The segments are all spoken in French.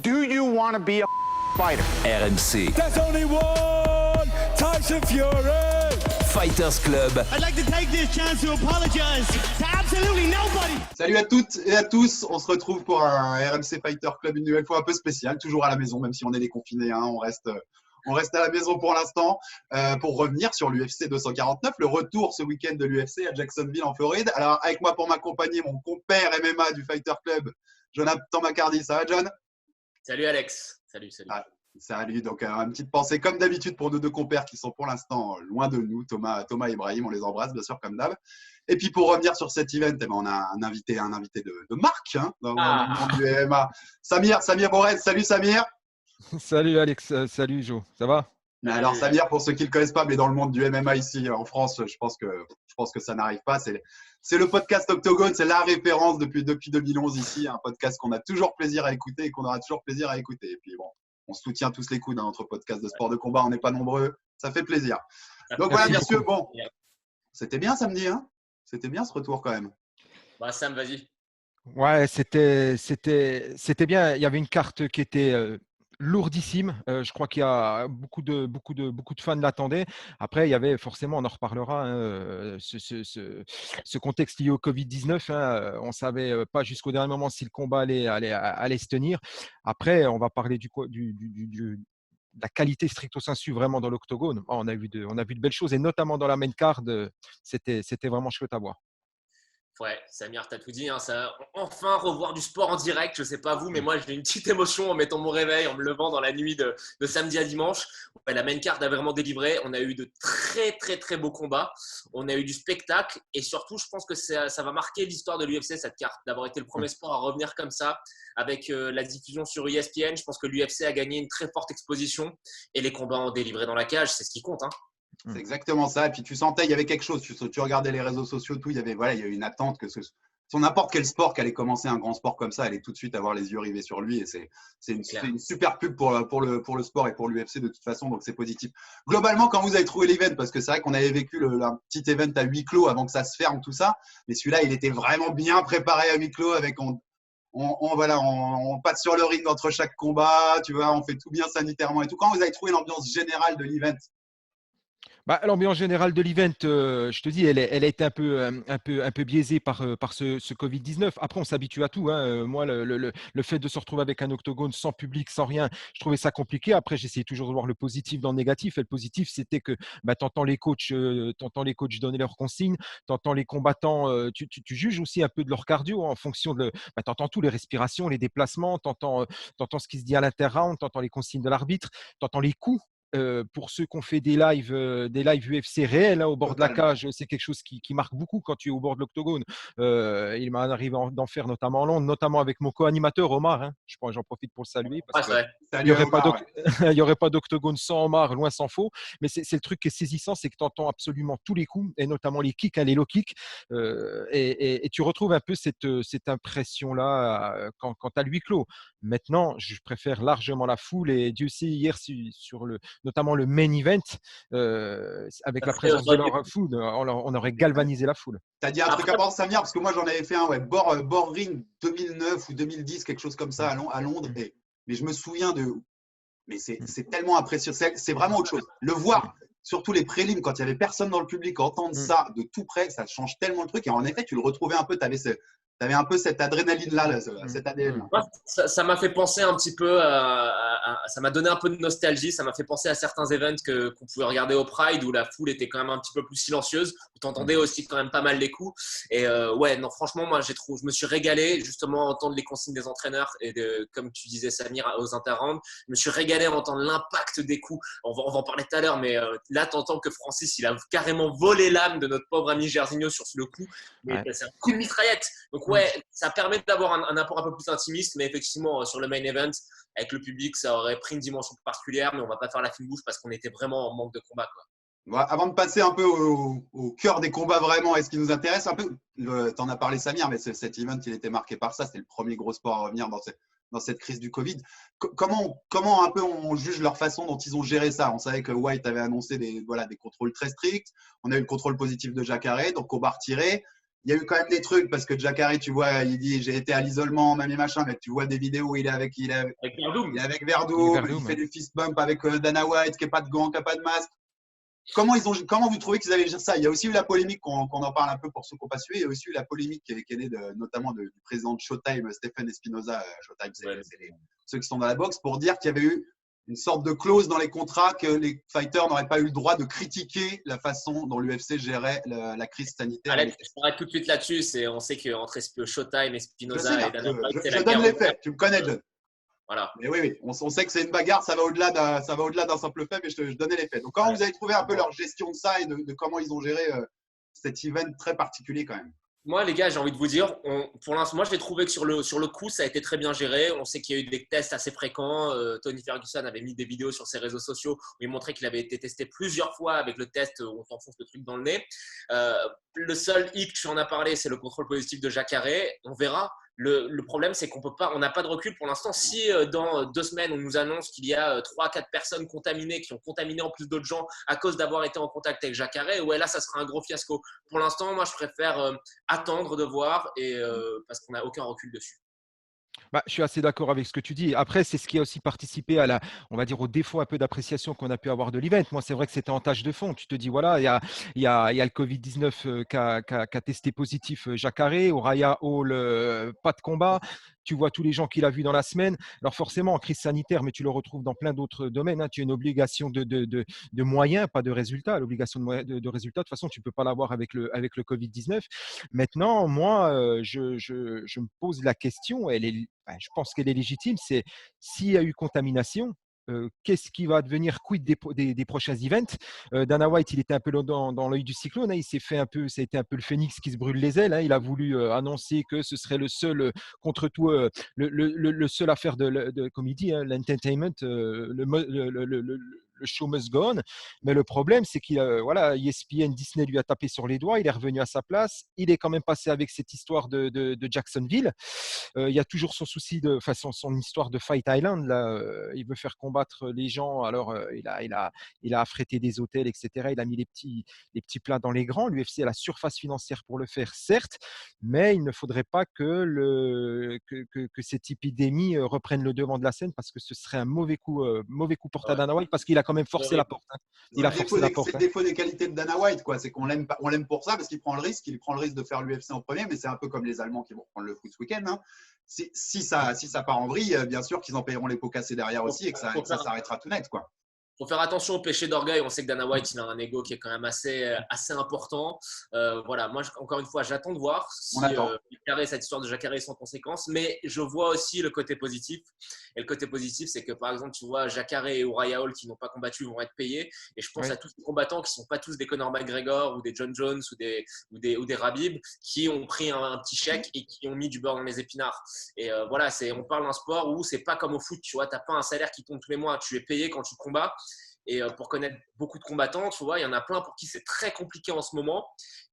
Do you want to be a fighter? RMC. There's only one Tyson Fury. Fighters Club. I'd like to take this chance to apologize to absolutely nobody. Salut à toutes et à tous, on se retrouve pour un RMC Fighter Club une nouvelle fois un peu spécial, toujours à la maison, même si on est déconfinés, hein, on reste à la maison pour l'instant pour revenir sur l'UFC 249, le retour ce week-end de l'UFC à Jacksonville en Floride. Alors avec moi pour m'accompagner, mon compère MMA du Fighter Club, Jonathan Macardy. Ça va, John? Salut Alex. Salut. Ah, salut, donc une petite pensée comme d'habitude pour nos deux compères qui sont pour l'instant loin de nous, Thomas et Ibrahim, on les embrasse bien sûr comme d'hab. Et puis pour revenir sur cet event, on a un invité de marque dans le monde du MMA. Samir Borel. Salut Samir. Salut Alex, salut Jo, ça va? Mais alors Samir, pour ceux qui ne le connaissent pas, mais dans le monde du MMA ici en France, je pense que ça n'arrive pas. C'est le podcast Octogone, c'est la référence depuis 2011 ici, un podcast qu'on a toujours plaisir à écouter et qu'on aura toujours plaisir à écouter. Et puis bon, on se soutient tous les coudes dans notre podcast de sport de combat, on n'est pas nombreux, ça fait plaisir. Donc voilà, bien sûr, bon, c'était bien samedi, hein? C'était bien ce retour quand même. Bah Sam, vas-y. Ouais, c'était bien. Il y avait une carte qui était lourdissime. Je crois qu'il y a beaucoup de fans l'attendaient. Après, il y avait forcément, on en reparlera, hein, ce contexte lié au Covid-19. Hein, on ne savait pas jusqu'au dernier moment si le combat allait se tenir. Après, on va parler de la qualité stricto sensu vraiment dans l'octogone. On a vu de belles choses et notamment dans la main card, c'était vraiment chouette à voir. Ouais, Samir, t'as tout dit. Hein, ça, enfin revoir du sport en direct. Je sais pas vous, mais moi j'ai une petite émotion en mettant mon réveil, en me levant dans la nuit de samedi à dimanche. Ouais, la main card a vraiment délivré. On a eu de très beaux combats. On a eu du spectacle et surtout, je pense que ça va marquer l'histoire de l'UFC cette carte, d'avoir été le premier sport à revenir comme ça avec la diffusion sur ESPN. Je pense que l'UFC a gagné une très forte exposition et les combats ont délivré dans la cage. C'est ce qui compte. Hein. C'est exactement ça. Et puis tu sentais, il y avait quelque chose. Tu regardais les réseaux sociaux, tout. Il y avait une attente que sur n'importe quel sport qui allait commencer un grand sport comme ça, allait tout de suite avoir les yeux rivés sur lui. Et c'est une super pub pour le sport et pour l'UFC de toute façon. Donc c'est positif. Globalement, quand vous avez trouvé l'event, parce que c'est vrai qu'on avait vécu un petit event à huis clos avant que ça se ferme, tout ça. Mais celui-là, il était vraiment bien préparé à huis clos avec on passe sur le ring entre chaque combat. Tu vois, on fait tout bien sanitairement et tout. Quand vous avez trouvé l'ambiance générale de l'event? L'ambiance générale de l'event, je te dis, elle a été un peu biaisée par ce Covid-19. Après, on s'habitue à tout. Hein. Moi, le fait de se retrouver avec un octogone sans public, sans rien, je trouvais ça compliqué. Après, j'essayais toujours de voir le positif dans le négatif. Et le positif, c'était que tu entends les coachs donner leurs consignes, tu entends les combattants, tu juges aussi un peu de leur cardio en fonction de… tu entends tout, les respirations, les déplacements, tu entends ce qui se dit à l'inter-round, tu entends les consignes de l'arbitre, tu entends les coups. Pour ceux qui ont fait des lives UFC réels au bord de la cage, c'est quelque chose qui marque beaucoup quand tu es au bord de l'octogone. Il m'en arrive d'en faire notamment en Londres, notamment avec mon co-animateur Omar. Hein. J'en profite pour le saluer parce qu'il n'y aurait pas d'octogone sans Omar, loin s'en faut. Mais c'est le truc qui est saisissant, c'est que tu entends absolument tous les coups et notamment les kicks, les low kicks. Et tu retrouves un peu cette impression-là quand tu as le huis clos. Maintenant, je préfère largement la foule et Dieu sait hier notamment le main event, avec la présence de leur foule, on aurait galvanisé la foule. Tu as dit un truc à part Samir, parce que moi j'en avais fait un bord ring 2009 ou 2010, quelque chose comme ça à Londres. Mais je me souviens mais c'est tellement impressionnant, c'est vraiment autre chose. Le voir, surtout les prélims, quand il n'y avait personne dans le public, entendre ça de tout près, ça change tellement le truc. Et en effet, tu le retrouvais un peu, tu avais un peu cette adrénaline-là, cette ADN. Ça m'a fait penser un petit peu, ça m'a donné un peu de nostalgie. Ça m'a fait penser à certains events qu'on pouvait regarder au Pride où la foule était quand même un petit peu plus silencieuse, où tu entendais aussi quand même pas mal les coups. Et non, franchement, moi, je me suis régalé justement à entendre les consignes des entraîneurs et comme tu disais, Samir, aux interrounds. Je me suis régalé à entendre l'impact des coups. On va en parler tout à l'heure, mais là, tu entends que Francis, il a carrément volé l'âme de notre pauvre ami Jairzinho sur le coup. C'est un coup de mitraillette. Donc, ça permet d'avoir un apport un peu plus intimiste, mais effectivement, sur le main event, avec le public, ça aurait pris une dimension particulière, mais on ne va pas faire la fine bouche parce qu'on était vraiment en manque de combat. Avant de passer un peu au cœur des combats vraiment, et ce qui nous intéresse un peu, tu en as parlé Samir, mais cet event, il était marqué par ça, c'était le premier gros sport à revenir dans cette crise du Covid. Comment un peu on juge leur façon dont ils ont géré ça? On savait que White avait annoncé des contrôles très stricts, on a eu le contrôle positif de Jacare, donc combat retiré. il y a eu quand même des trucs parce que Jacare, tu vois, il dit j'ai été à l'isolement, même les machins, mais tu vois des vidéos où il est avec Verdum. il est avec Verdum, Verdum, il ouais. fait du fist bump avec Dana White qui n'a pas de gants, qui n'a pas de masque. Comment vous trouvez qu'ils allaient gérer ça? Il y a aussi eu la polémique, qu'on en parle un peu pour ceux qui n'ont pas suivi, il y a aussi eu la polémique qui est née notamment du président de Showtime, Stephen Espinoza. Showtime, c'est ceux qui sont dans la boxe, pour dire qu'il y avait eu une sorte de clause dans les contrats que les fighters n'auraient pas eu le droit de critiquer la façon dont l'UFC gérait la crise sanitaire. Alex, je t'arrête tout de suite là-dessus. On sait qu'entre Showtime, Espinoza et Dana White, c'est je la donne guerre. les faits, tu me connais, John. Voilà. Mais oui, on sait que c'est une bagarre, ça va au-delà d'un simple fait, mais je donnais les faits. Donc, comment vous avez trouvé un peu leur gestion de ça et de comment ils ont géré cet event très particulier quand même? Moi, les gars, j'ai envie de vous dire, pour l'instant, moi, j'ai trouvé que sur le coup, ça a été très bien géré. On sait qu'il y a eu des tests assez fréquents. Tony Ferguson avait mis des vidéos sur ses réseaux sociaux où il montrait qu'il avait été testé plusieurs fois avec le test où on t'enfonce le truc dans le nez. Le seul hic, tu en as parlé, c'est le contrôle positif de Jacare. On verra. Le problème, c'est on n'a pas de recul pour l'instant. Si dans 2 semaines, on nous annonce qu'il y a 3-4 personnes contaminées qui ont contaminé en plus d'autres gens à cause d'avoir été en contact avec Jacare, ouais, là, ça sera un gros fiasco. Pour l'instant, moi, je préfère attendre de voir parce qu'on n'a aucun recul dessus. Bah, je suis assez d'accord avec ce que tu dis. Après, c'est ce qui a aussi participé on va dire, au défaut un peu d'appréciation qu'on a pu avoir de l'event. Moi, c'est vrai que c'était en tâche de fond. Tu te dis, voilà, il y a le Covid-19 qui a testé positif Jacare, Uriah Hall, pas de combat. Tu vois tous les gens qu'il a vus dans la semaine. Alors forcément, en crise sanitaire, mais tu le retrouves dans plein d'autres domaines. Hein. Tu as une obligation de moyens, pas de résultats. L'obligation de résultats, de toute façon, tu ne peux pas l'avoir avec le Covid-19. Maintenant, moi, je me pose la question, je pense qu'elle est légitime, c'est s'il y a eu contamination, qu'est-ce qui va devenir quid des prochains events? Dana White, il était un peu dans l'œil du cyclone. Hein. Ça a été un peu le phénix qui se brûle les ailes. Hein. Il a voulu annoncer que ce serait le seul, contre tout, le seul à faire comme il dit, hein, l'entertainment, le show must go on. Mais le problème, c'est voilà, ESPN, Disney lui a tapé sur les doigts. Il est revenu à sa place. Il est quand même passé avec cette histoire de Jacksonville. Il y a toujours son souci son histoire de Fight Island. Là, il veut faire combattre les gens. Alors, il a affrété des hôtels, etc. Il a mis les petits plats dans les grands. L'UFC a la surface financière pour le faire, certes, mais il ne faudrait pas que cette épidémie reprenne le devant de la scène parce que ce serait un mauvais coup porté à Dana White parce qu'il a quand même forcé la porte. Hein. Il a forcé la porte. C'est le défaut des qualités de Dana White, quoi. C'est qu'on l'aime pour ça parce qu'il prend le risque. Il prend le risque de faire l'UFC en premier, mais c'est un peu comme les Allemands qui vont prendre le foot ce week-end. Hein. Si ça part en vrille, bien sûr qu'ils en paieront les pots cassés derrière aussi et que ça s'arrêtera tout net, quoi. Faut faire attention au péché d'orgueil. On sait que Dana White, il a un ego qui est quand même assez important. Voilà, moi, encore une fois, j'attends de voir si cette histoire de Jacare est sans conséquence. Mais je vois aussi le côté positif. Et le côté positif, c'est que par exemple, tu vois, Jacare et Uriah Hall qui n'ont pas combattu vont être payés. Et je pense à tous les combattants qui ne sont pas tous des Conor McGregor ou des John Jones ou des Rabib qui ont pris un petit chèque et qui ont mis du beurre dans les épinards. Et voilà, on parle d'un sport où c'est pas comme au foot. Tu vois, tu n'as pas un salaire qui tombe tous les mois. Tu es payé quand tu combats. Et pour connaître beaucoup de combattants, tu vois, il y en a plein pour qui c'est très compliqué en ce moment.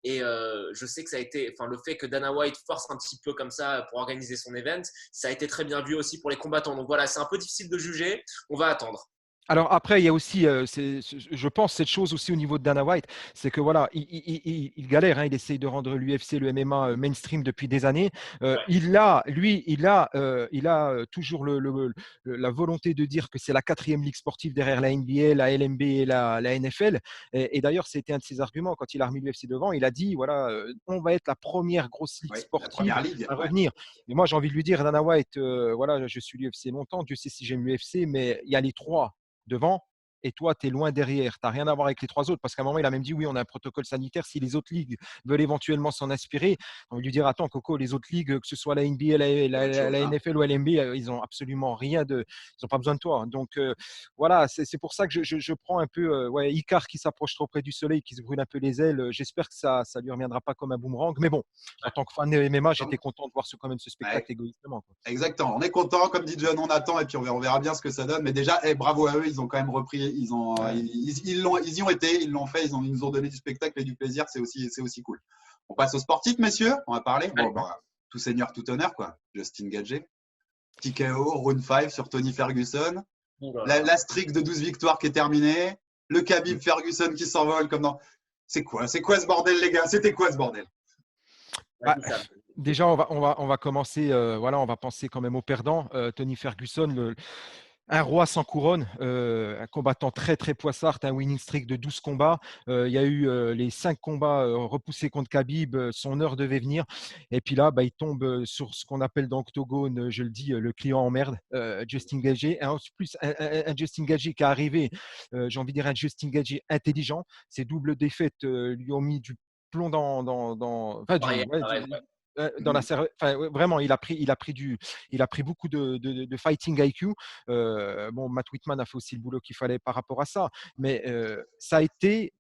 Et je sais que ça a été, le fait que Dana White force un petit peu comme ça pour organiser son event, ça a été très bien vu aussi pour les combattants. Donc voilà, c'est un peu difficile de juger. On va attendre. Alors après, il y a aussi, je pense, cette chose aussi au niveau de Dana White, c'est que voilà, il galère, hein, il essaye de rendre l'UFC, le MMA mainstream depuis des années. Il a toujours la volonté de dire que c'est la 4e ligue sportive derrière la NBA, la LNB et la NFL. Et d'ailleurs, c'était un de ses arguments quand il a remis l'UFC devant. Il a dit, voilà, on va être la première grosse ligue sportive à revenir. Et moi, j'ai envie de lui dire, Dana White, voilà, je suis l'UFC longtemps, Dieu sait si j'aime l'UFC, mais il y a les 3 devant et toi, tu es loin derrière. Tu n'as rien à voir avec les 3 autres parce qu'à un moment, il a même dit oui, on a un protocole sanitaire. Si les autres ligues veulent éventuellement s'en inspirer, on va lui dire attends, Coco, les autres ligues, que ce soit la NBA, la NFL ou la NBA, ils n'ont absolument rien ils n'ont pas besoin de toi. Donc voilà, c'est pour ça que je prends un peu Icar qui s'approche trop près du soleil, qui se brûle un peu les ailes. J'espère que ça ne lui reviendra pas comme un boomerang. Mais bon, en tant que fan de MMA, j'étais content de voir quand même ce spectacle égoïstement. Quoi. Exactement. On est content, comme dit John, on attend et puis on verra bien ce que ça donne. Mais déjà, bravo à eux, ils ont quand même repris. Ils y ont été, ils l'ont fait, ils nous ont donné du spectacle et du plaisir, c'est aussi cool. On passe au sportif, messieurs, on va parler. Tout seigneur, tout honneur, quoi. Justin Gaethje, TKO, round 5 sur Tony Ferguson, la streak de 12 victoires qui est terminée, le Khabib Ferguson qui s'envole comme dans… C'est quoi ce bordel, les gars? C'était quoi ce bordel? Bah, déjà, on va commencer. Voilà, on va penser quand même au perdant, Tony Ferguson, un roi sans couronne, un combattant très très poissard, un winning streak de 12 combats. Il y a eu les 5 combats repoussés contre Khabib, son heure devait venir. Et puis là, bah, il tombe sur ce qu'on appelle dans l'octogone, je le dis, le client en merde, Justin Gaethje. Et en plus, un Justin Gaethje qui est arrivé, j'ai envie de dire un Justin Gaethje intelligent. Ses doubles défaites lui ont mis du plomb enfin, dans la enfin, vraiment, il a pris beaucoup de fighting IQ. Bon, Matt Whitman a fait aussi le boulot qu'il fallait par rapport à ça, mais ça a été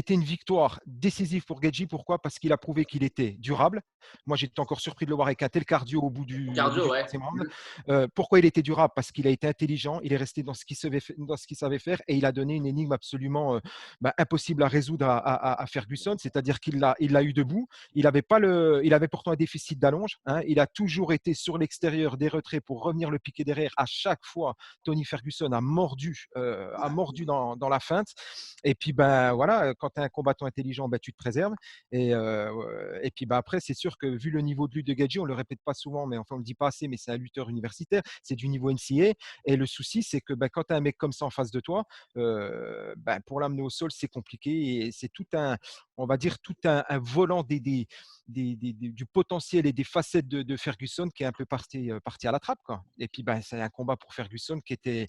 une victoire décisive pour Gaethje. Pourquoi? Parce qu'il a prouvé qu'il était durable. Moi, j'étais encore surpris de le voir avec un tel cardio au bout du troisième round. Pourquoi il était durable? Parce qu'il a été intelligent, il est resté dans ce qu'il savait faire et il a donné une énigme absolument impossible à résoudre à Ferguson. C'est-à-dire qu'il l'a eu debout. Il avait pourtant un déficit d'allonge. Hein. Il a toujours été sur l'extérieur des retraits pour revenir le piquer derrière. À chaque fois, Tony Ferguson a mordu dans la feinte. Et puis, ben voilà, quand tu es un combattant intelligent, ben, tu te préserves. Et puis après, c'est sûr que vu le niveau de lutte de Gaethje, on ne le répète pas souvent, mais enfin on ne le dit pas assez, mais c'est un lutteur universitaire, c'est du niveau NCAA. Et le souci, c'est que ben, quand tu as un mec comme ça en face de toi, ben, pour l'amener au sol, c'est compliqué. Et c'est on va dire, tout un volant du potentiel et des facettes de Ferguson qui est un peu parti à la trappe, quoi. Et puis, ben, c'est un combat pour Ferguson qui était…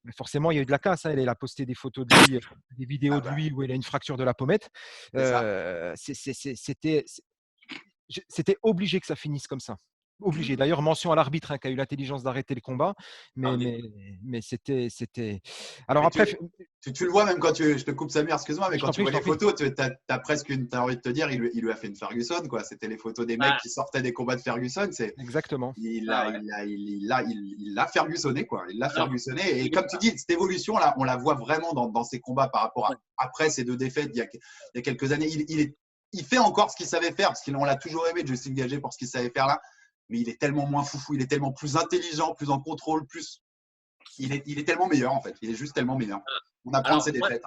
Mais forcément, il y a eu de la casse. Hein. Elle a posté des photos de lui, des vidéos de lui où il a une fracture de la pommette. C'était obligé que ça finisse comme ça. Obligé. D'ailleurs, mention à l'arbitre qui a eu l'intelligence d'arrêter le combat. Mais c'était. Alors mais après. Tu le vois même quand je te coupe Samir, excuse-moi, mais quand tu vois les photos, tu as presque t'as envie de te dire, il lui a fait une Ferguson, quoi. C'était les photos des mecs qui sortaient des combats de Ferguson. Exactement. Il l'a Fergusonné, quoi. Il l'a Fergusonné. Et comme tu dis, cette évolution là, on la voit vraiment dans ses combats par rapport après ces 2 défaites il y a quelques années. Il fait encore ce qu'il savait faire, parce qu'on l'a toujours aimé, Justin Gaethje, pour ce qu'il savait faire là. Mais il est tellement moins foufou, il est tellement plus intelligent, plus en contrôle, il est tellement meilleur en fait. Il est juste tellement meilleur. On apprend de ses défaites.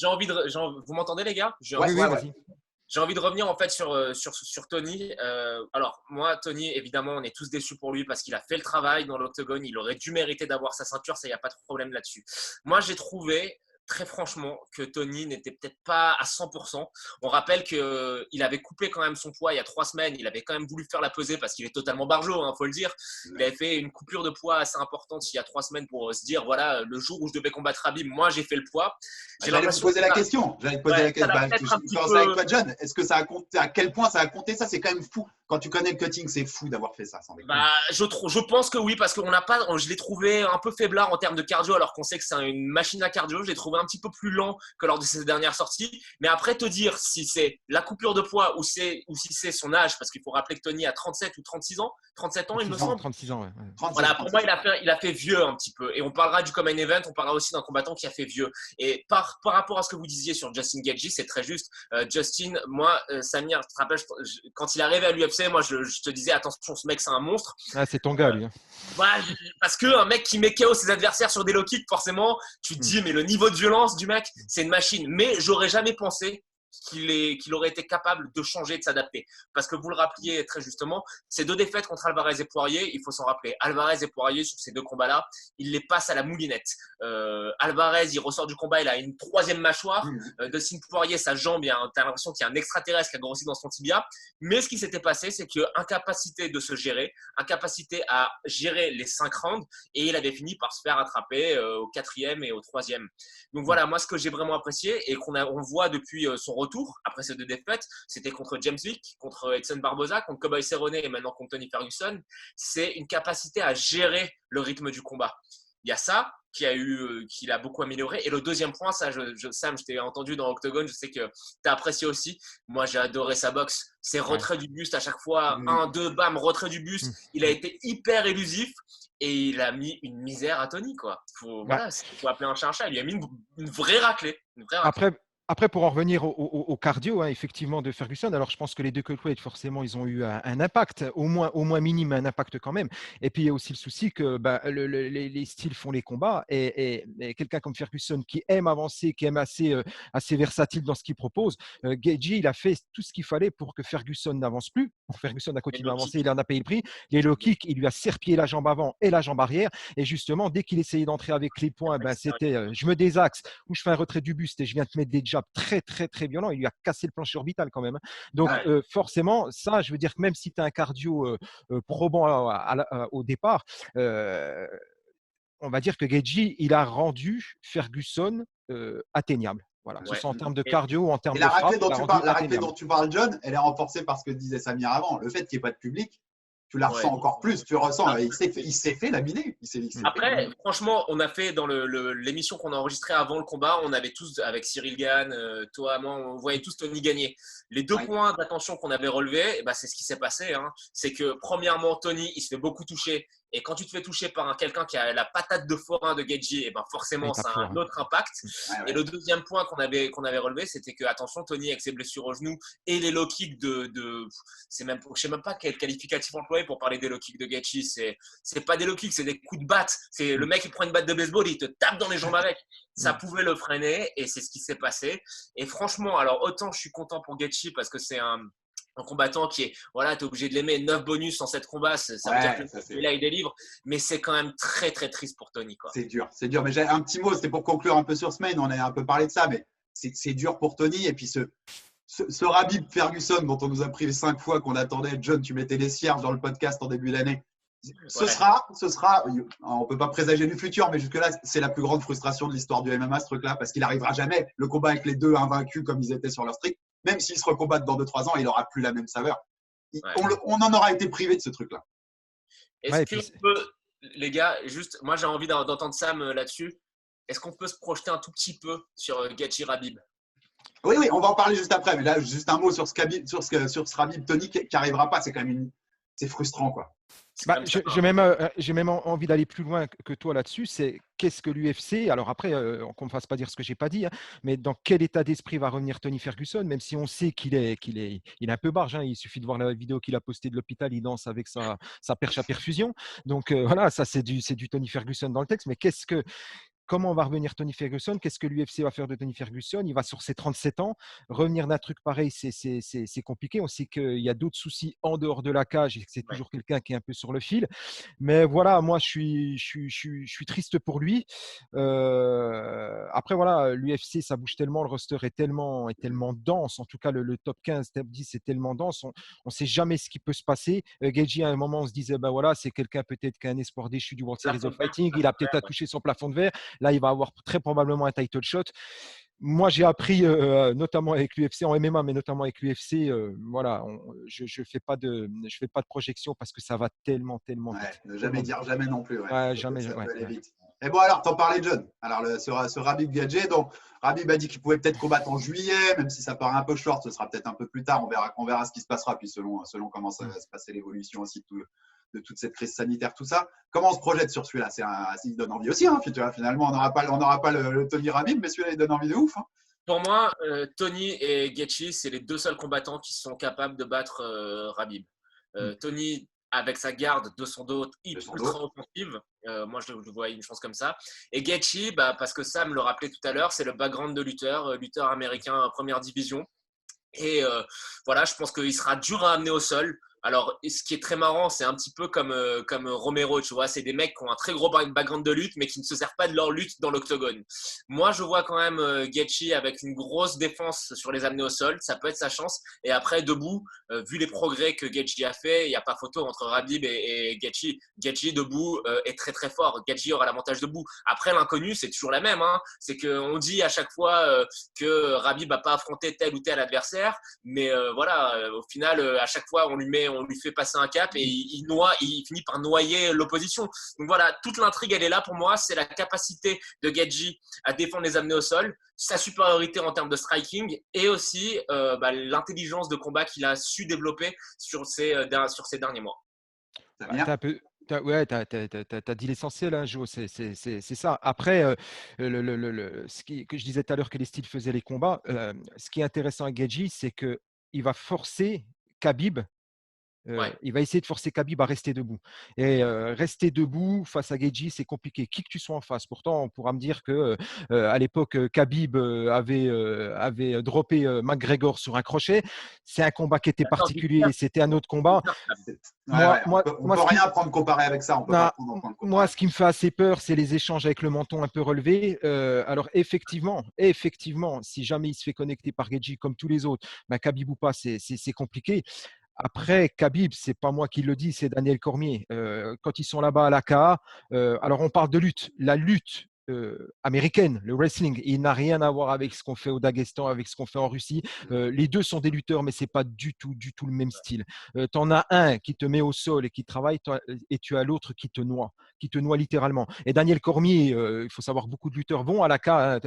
Vous m'entendez les gars? Oui, vas-y. J'ai envie de revenir en fait sur Tony. Alors moi, Tony, évidemment, on est tous déçus pour lui parce qu'il a fait le travail dans l'octogone. Il aurait dû mériter d'avoir sa ceinture, ça, il n'y a pas de problème là-dessus. Moi, j'ai trouvé… très franchement, que Tony n'était peut-être pas à 100%. On rappelle qu'il avait coupé quand même son poids il y a 3 semaines. Il avait quand même voulu faire la pesée parce qu'il est totalement barjot, hein, faut le dire. Il avait fait une coupure de poids assez importante il y a 3 semaines pour se dire, voilà, le jour où je devais combattre Khabib, moi, j'ai fait le poids. J'allais te poser la question. Je commence avec toi, John. Est-ce que ça a compté? À quel point ça a compté? Ça, c'est quand même fou. Quand tu connais le cutting, c'est fou d'avoir fait ça. Je pense que oui, parce que je l'ai trouvé un peu faiblard en termes de cardio, alors qu'on sait que c'est une machine à cardio. Je l'ai trouvé un petit peu plus lent que lors de ses dernières sorties. Mais après, te dire si c'est la coupure de poids ou si c'est son âge, parce qu'il faut rappeler que Tony a 37 ou 36 ans, 37 ans, il me semble. 36 ans, ouais. 37, voilà, pour moi, il a fait vieux un petit peu. Et on parlera du Common Event, on parlera aussi d'un combattant qui a fait vieux. Et par rapport à ce que vous disiez sur Justin Gaethje, c'est très juste. Justin, moi, Samir, je te rappelle, quand il est arrivé à l'UFC, moi, je te disais, attention, ce mec, c'est un monstre. Ah, c'est ton gars, lui. Voilà, parce qu'un mec qui met KO ses adversaires sur des low kicks, forcément, tu te dis, mais le niveau de violence du mec, c'est une machine. Mais j'aurais jamais pensé qu'il aurait été capable de changer, de s'adapter. Parce que vous le rappeliez très justement, ces 2 défaites contre Alvarez et Poirier, il faut s'en rappeler. Alvarez et Poirier, sur ces 2 combats-là, il les passe à la moulinette. Alvarez, il ressort du combat, il a une 3e mâchoire. Dustin Poirier, sa jambe, t'as l'impression qu'il y a un extraterrestre qui a grossi dans son tibia. Mais ce qui s'était passé, c'est qu'incapacité de se gérer, incapacité à gérer les 5 rounds, et il avait fini par se faire attraper au 4e et au 3e. Donc voilà, moi, ce que j'ai vraiment apprécié et on voit depuis son retour, après ces 2 défaites, c'était contre James Vick, contre Edson Barboza, contre Cowboy Cerrone et maintenant contre Tony Ferguson, c'est une capacité à gérer le rythme du combat. Il y a ça qu'il a beaucoup amélioré. Et le 2e point, ça, Sam, je t'ai entendu dans Octogone, je sais que tu as apprécié aussi. Moi, j'ai adoré sa boxe. Ses retraits du buste à chaque fois, 1, 2, bam, retrait du buste. Il a été hyper élusif et il a mis une misère à Tony, quoi. Faut appeler un chat un chat. Il lui a mis une vraie raclée. Après, Après, pour en revenir au cardio, hein, effectivement, de Ferguson, alors je pense que les deux cultweight, forcément, ils ont eu un impact, au moins minime, un impact quand même. Et puis, il y a aussi le souci que bah, les styles font les combats. Et quelqu'un comme Ferguson qui aime avancer, qui aime assez versatile dans ce qu'il propose, Gaethje, il a fait tout ce qu'il fallait pour que Ferguson n'avance plus. Ferguson a continué à avancer, il en a payé le prix. Les low kicks, il lui a serpillé la jambe avant et la jambe arrière. Et justement, dès qu'il essayait d'entrer avec les poings, ben, c'était je me désaxe ou je fais un retrait du buste et je viens te mettre des jabs très, très, très violents. Il lui a cassé le plancher orbital quand même, hein. Donc, forcément, ça, je veux dire que même si tu as un cardio probant au départ, on va dire que Gaethje, il a rendu Ferguson atteignable. Voilà, que ce soit en termes de cardio ou en termes Et de la frappe. raclée dont il l'a tu rendu parles, atteignable. John, elle est renforcée par ce que disait Samir avant. Le fait qu'il n'y ait pas de public, tu la ressens encore plus. Tu ressens, il s'est fait laminer. Après, franchement, on a fait dans l'émission qu'on a enregistrée avant le combat, on avait tous, avec Cyril Gann, toi, moi, on voyait tous Tony gagner. Les deux points d'attention qu'on avait relevés, bah, c'est ce qui s'est passé, hein. C'est que, premièrement, Tony, il se fait beaucoup toucher. Et quand tu te fais toucher par quelqu'un qui a la patate de forain de Gaethje, et ben forcément, ça a un autre impact. Et le deuxième point qu'on avait relevé, c'était que, attention, Tony, avec ses blessures au genou et les low kicks je ne sais même pas quel qualificatif employer pour parler des low kicks de Gaethje. C'est pas des low kicks, c'est des coups de batte. C'est le mec qui prend une batte de baseball, il te tape dans les jambes avec. Ça pouvait le freiner et c'est ce qui s'est passé. Et franchement, alors autant je suis content pour Gaethje parce que c'est un combattant qui est, voilà, tu es obligé de l'aimer, 9 bonus en 7 combats, ça veut dire que là il délivre, mais c'est quand même très très triste pour Tony, quoi. C'est dur. Mais j'ai un petit mot, c'était pour conclure un peu sur ce main, on a un peu parlé de ça, mais c'est dur pour Tony. Et puis ce Khabib Ferguson dont on nous a privé 5 fois, qu'on attendait, John, tu mettais les cierges dans le podcast en début d'année. Ce sera, on ne peut pas présager du futur, mais jusque-là, c'est la plus grande frustration de l'histoire du MMA, ce truc-là, parce qu'il n'arrivera jamais. Le combat avec les deux invaincus comme ils étaient sur leur streak, même s'ils se recombattent dans 2-3 ans, il n'aura plus la même saveur. On en aura été privé de ce truc-là. Est-ce qu'on peut, les gars, juste, moi j'ai envie d'entendre Sam là-dessus. Est-ce qu'on peut se projeter un tout petit peu sur Gaethje Khabib? Oui, on va en parler juste après, mais là, juste un mot sur ce Khabib Tony qui n'arrivera pas. C'est quand même c'est frustrant, quoi. Bah, j'ai même envie d'aller plus loin que toi là-dessus. C'est qu'est-ce que l'UFC? Alors après, qu'on ne me fasse pas dire ce que j'ai pas dit, hein, mais dans quel état d'esprit va revenir Tony Ferguson? Même si on sait qu'il est un peu barge, hein, il suffit de voir la vidéo qu'il a postée de l'hôpital, il danse avec sa perche à perfusion. Donc voilà, ça c'est du Tony Ferguson dans le texte. Mais comment va revenir Tony Ferguson? Qu'est-ce que l'UFC va faire de Tony Ferguson? Il va sur ses 37 ans. Revenir d'un truc pareil, c'est compliqué. On sait qu'il y a d'autres soucis en dehors de la cage et que c'est toujours quelqu'un qui est un peu sur le fil. Mais voilà, moi, je suis triste pour lui. Après, voilà, l'UFC, ça bouge tellement. Le roster est tellement dense. En tout cas, le top 15, top 10 est tellement dense. On ne sait jamais ce qui peut se passer. Gaethje, à un moment, on se disait, ben voilà, c'est quelqu'un peut-être qui a un espoir déchu du World Series of Fighting. Il a peut-être touché son plafond de verre. Là, il va avoir très probablement un title shot. Moi, j'ai appris, notamment avec l'UFC en MMA, mais notamment avec l'UFC, voilà, je fais pas de projection parce que ça va tellement vite. Ne jamais dire jamais non plus. Jamais. Ça peut aller vite. Et bon, alors, t'en parlais, John. Alors, ce Khabib Gaethje, donc Khabib a dit qu'il pouvait peut-être combattre en juillet, même si ça paraît un peu short, ce sera peut-être un peu plus tard. On verra ce qui se passera, puis selon comment ça va se passer l'évolution aussi de toute cette crise sanitaire, tout ça. Comment on se projette sur celui-là? Il donne envie aussi, hein, finalement, on n'aura pas le Tony Khabib, mais celui-là, il donne envie de ouf. Hein. Pour moi, Tony et Gaethje, c'est les deux seuls combattants qui sont capables de battre Khabib. Tony, avec sa garde de son dos ultra offensive, moi je vois une chance comme ça. Et Gaethje, parce que Sam le rappelait tout à l'heure, c'est le background de lutteur américain première division. Et voilà, je pense qu'il sera dur à amener au sol. Alors, ce qui est très marrant, c'est un petit peu comme Romero, tu vois. C'est des mecs qui ont un très gros background de lutte, mais qui ne se servent pas de leur lutte dans l'octogone. Moi, je vois quand même Gaethje avec une grosse défense sur les amener au sol. Ça peut être sa chance. Et après, debout, vu les progrès que Gaethje a fait, il n'y a pas photo entre Khabib et Gaethje. Gaethje, debout, est très, très fort. Gaethje aura l'avantage debout. Après, l'inconnu, c'est toujours la même. Hein. C'est qu'on dit à chaque fois que Khabib n'a pas affronté tel ou tel adversaire. Mais voilà, au final, à chaque fois, on lui fait passer un cap et il finit par noyer l'opposition. Donc voilà, toute l'intrigue, elle est là pour moi. C'est la capacité de Gaethje à défendre les amener au sol, sa supériorité en termes de striking et aussi l'intelligence de combat qu'il a su développer sur ces derniers mois. Ouais, t'as dit l'essentiel, hein, Jo, c'est ça. Après, que je disais tout à l'heure que les styles faisaient les combats, ce qui est intéressant à Gaethje, c'est qu'il va forcer Khabib. Ouais. Il va essayer de forcer Khabib à rester debout. Et rester debout face à Gaethje, c'est compliqué. Qui que tu sois en face. Pourtant, on pourra me dire que à l'époque, Khabib avait droppé McGregor sur un crochet. C'est un combat qui était D'accord, particulier. C'était un autre combat. On peut rien prendre comparé avec ça. On peut pas prendre Moi, ce qui me fait assez peur, c'est les échanges avec le menton un peu relevé. Alors, effectivement, si jamais il se fait connecter par Gaethje comme tous les autres, ben, Khabib ou pas, c'est compliqué. Après, Khabib, c'est pas moi qui le dis, c'est Daniel Cormier. Quand ils sont là-bas à l'AKA, alors on parle de lutte. La lutte américaine, le wrestling, il n'a rien à voir avec ce qu'on fait au Daghestan, avec ce qu'on fait en Russie. Les deux sont des lutteurs, mais c'est pas du tout le même style. Tu en as un qui te met au sol et qui travaille, et tu as l'autre qui te noie littéralement. Et Daniel Cormier, il faut savoir, beaucoup de lutteurs vont à l'AKA,